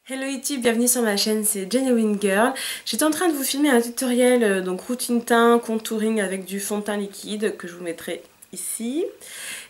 Hello YouTube, bienvenue sur ma chaîne, c'est Genuine Girl. J'étais en train de vous filmer un tutoriel donc routine teint, contouring avec du fond de teint liquide que je vous mettrai ici.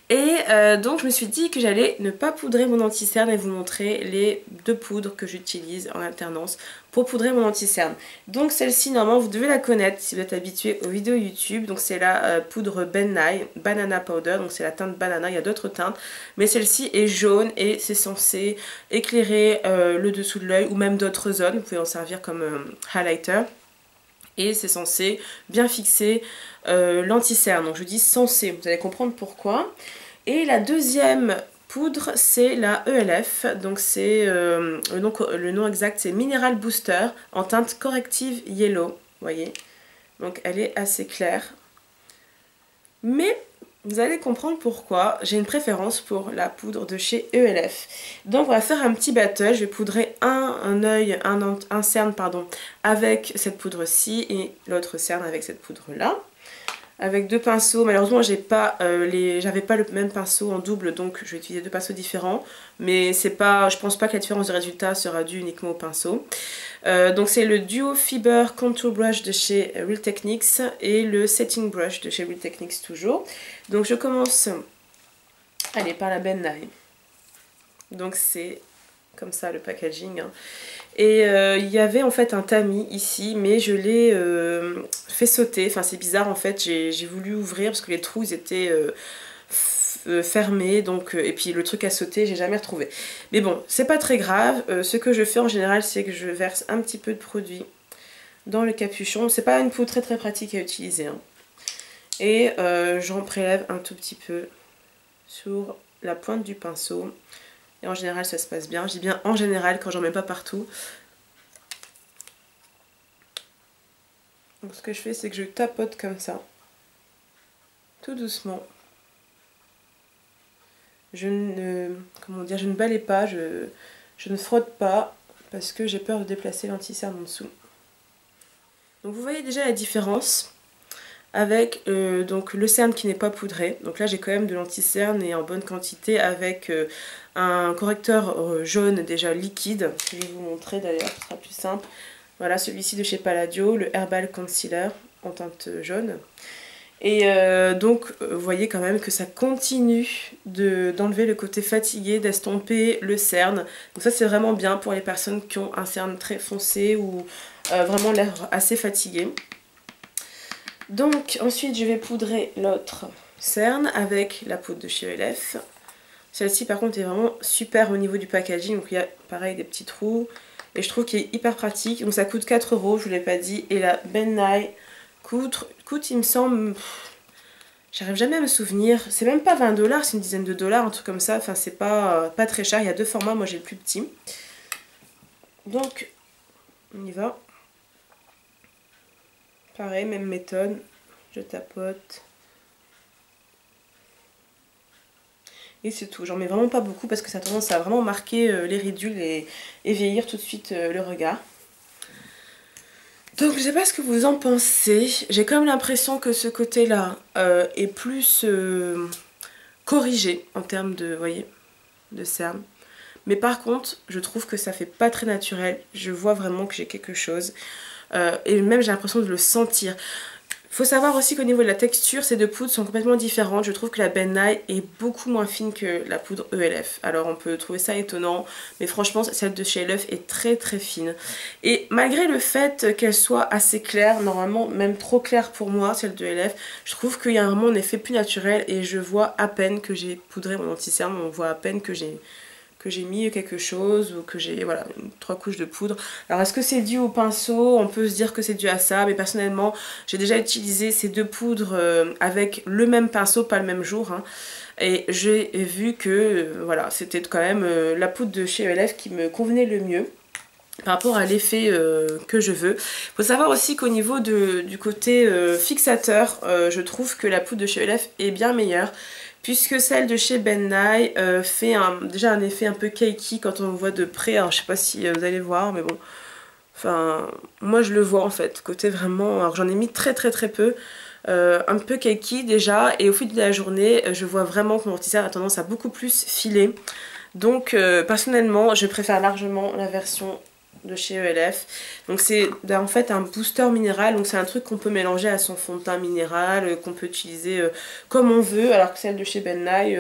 Et donc je me suis dit que j'allais ne pas poudrer mon anti-cerne et vous montrer les deux poudres que j'utilise en alternance pour poudrer mon anti-cerne. Donc celle-ci, normalement vous devez la connaître si vous êtes habitué aux vidéos YouTube. Donc c'est la poudre Ben Nye, Banana Powder, donc c'est la teinte banana, il y a d'autres teintes. Mais celle-ci est jaune et c'est censé éclairer le dessous de l'œil ou même d'autres zones. Vous pouvez en servir comme highlighter. Et c'est censé bien fixer l'anti-cerne. Donc je dis censé, vous allez comprendre pourquoi. Et la deuxième poudre, c'est la ELF. Donc c'est le nom exact, c'est Mineral Booster en teinte corrective yellow. Vous voyez. Donc elle est assez claire. Mais vous allez comprendre pourquoi j'ai une préférence pour la poudre de chez ELF. Donc on va faire un petit battle. Je vais poudrer un œil, un cerne pardon, avec cette poudre-ci et l'autre cerne avec cette poudre-là. Avec deux pinceaux, malheureusement j'avais pas le même pinceau en double, donc je vais utiliser deux pinceaux différents, mais c'est pas, je pense pas que la différence de résultat sera due uniquement au pinceau. Donc c'est le Duo Fiber Contour Brush de chez Real Techniques et le Setting Brush de chez Real Techniques toujours. Donc je commence, allez, par la Ben Nye. Donc c'est comme ça le packaging, hein. Et il y avait en fait un tamis ici, mais je l'ai fait sauter. Enfin c'est bizarre en fait, j'ai voulu ouvrir parce que les trous ils étaient fermés, donc, et puis le truc à sauter j'ai jamais retrouvé. Mais bon, c'est pas très grave. Ce que je fais en général, c'est que je verse un petit peu de produit dans le capuchon. C'est pas une poudre très pratique à utiliser, hein. Et j'en prélève un tout petit peu sur la pointe du pinceau. Et en général ça se passe bien. Je dis bien en général quand j'en mets pas partout. Donc ce que je fais, c'est que je tapote comme ça. Tout doucement. Je ne, comment dire, je ne balaye pas, je ne frotte pas parce que j'ai peur de déplacer l'anti-cerne en dessous. Donc vous voyez déjà la différence avec donc le cerne qui n'est pas poudré. Donc là j'ai quand même de l'anti-cerne et en bonne quantité avec un correcteur jaune déjà liquide. Je vais vous montrer d'ailleurs, ce sera plus simple. Voilà, celui-ci de chez Palladio, le Herbal Concealer en teinte jaune. Et donc vous voyez quand même que ça continue d'enlever le côté fatigué, d'estomper le cerne. Donc ça c'est vraiment bien pour les personnes qui ont un cerne très foncé ou vraiment l'air assez fatigué. Donc ensuite je vais poudrer l'autre cerne avec la poudre de chez ELF. Celle-ci par contre est vraiment super au niveau du packaging, donc il y a pareil des petits trous. Et je trouve qu'il est hyper pratique, donc ça coûte 4 €, je vous l'ai pas dit. Et la Ben Nye coûte il me semble, j'arrive jamais à me souvenir, c'est même pas 20 $, c'est une dizaine de dollars, un truc comme ça. Enfin c'est pas très cher, il y a deux formats, moi j'ai le plus petit. Donc on y va. Pareil, même méthode, je tapote. Et c'est tout, j'en mets vraiment pas beaucoup parce que ça a tendance à vraiment marquer les ridules et vieillir tout de suite le regard. Donc je sais pas ce que vous en pensez, j'ai quand même l'impression que ce côté-là est plus corrigé en termes de, voyez, de cerne. Mais par contre, je trouve que ça fait pas très naturel, je vois vraiment que j'ai quelque chose. Et même j'ai l'impression de le sentir. Il faut savoir aussi qu'au niveau de la texture, ces deux poudres sont complètement différentes. Je trouve que la Ben Nye est beaucoup moins fine que la poudre ELF. Alors on peut trouver ça étonnant, mais franchement celle de chez ELF est très très fine. Et malgré le fait qu'elle soit assez claire, normalement même trop claire pour moi, celle de ELF, je trouve qu'il y a vraiment un effet plus naturel et je vois à peine que j'ai poudré mon anti-cerne, on voit à peine que j'ai mis quelque chose ou que j'ai, voilà, 3 couches de poudre. Alors est-ce que c'est dû au pinceau? On peut se dire que c'est dû à ça, mais personnellement j'ai déjà utilisé ces deux poudres avec le même pinceau, pas le même jour, hein, et j'ai vu que voilà, c'était quand même la poudre de chez ELF qui me convenait le mieux par rapport à l'effet que je veux. Il faut savoir aussi qu'au niveau du côté fixateur, je trouve que la poudre de chez ELF est bien meilleure, puisque celle de chez Ben Nye fait déjà un effet un peu cakey quand on le voit de près. Alors je sais pas si vous allez voir, mais bon, enfin moi je le vois en fait, côté vraiment, alors j'en ai mis très peu, un peu cakey déjà, et au fil de la journée je vois vraiment que mon anti-cerne a tendance à beaucoup plus filer. Donc personnellement je préfère largement la version de chez ELF. Donc c'est en fait un booster minéral, donc c'est un truc qu'on peut mélanger à son fond de teint minéral, qu'on peut utiliser comme on veut, alors que celle de chez Ben Nye,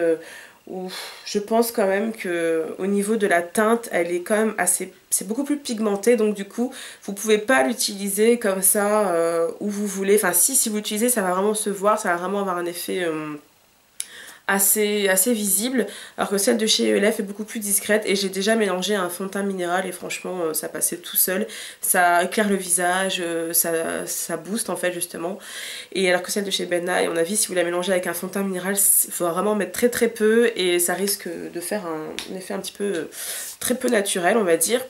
je pense quand même que au niveau de la teinte, elle est quand même assez, c'est beaucoup plus pigmenté, donc du coup vous pouvez pas l'utiliser comme ça où vous voulez. Enfin si vous l'utilisez, ça va vraiment se voir, ça va vraiment avoir un effet assez visible, alors que celle de chez ELF est beaucoup plus discrète, et j'ai déjà mélangé un fond de teint minéral et franchement ça passait tout seul, ça éclaire le visage, ça booste en fait justement. Et alors que celle de chez Ben Nye, à mon avis, si vous la mélangez avec un fond de teint minéral, il faut vraiment mettre très peu, et ça risque de faire un effet un petit peu très peu naturel, on va dire.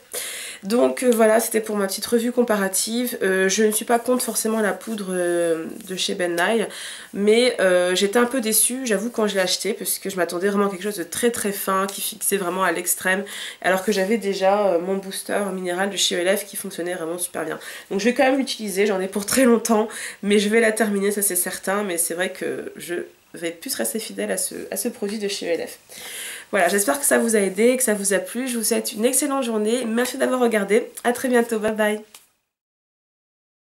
Donc voilà, c'était pour ma petite revue comparative. Je ne suis pas contre forcément la poudre de chez Ben Nye, mais j'étais un peu déçue, j'avoue, quand je l'ai acheté, parce que je m'attendais vraiment à quelque chose de très fin, qui fixait vraiment à l'extrême, alors que j'avais déjà mon booster minéral de chez ELF qui fonctionnait vraiment super bien. Donc je vais quand même l'utiliser, j'en ai pour très longtemps, mais je vais la terminer, ça c'est certain, mais c'est vrai que je vais plus rester fidèle à ce produit de chez ELF. Voilà, j'espère que ça vous a aidé, que ça vous a plu. Je vous souhaite une excellente journée. Merci d'avoir regardé. À très bientôt. Bye bye.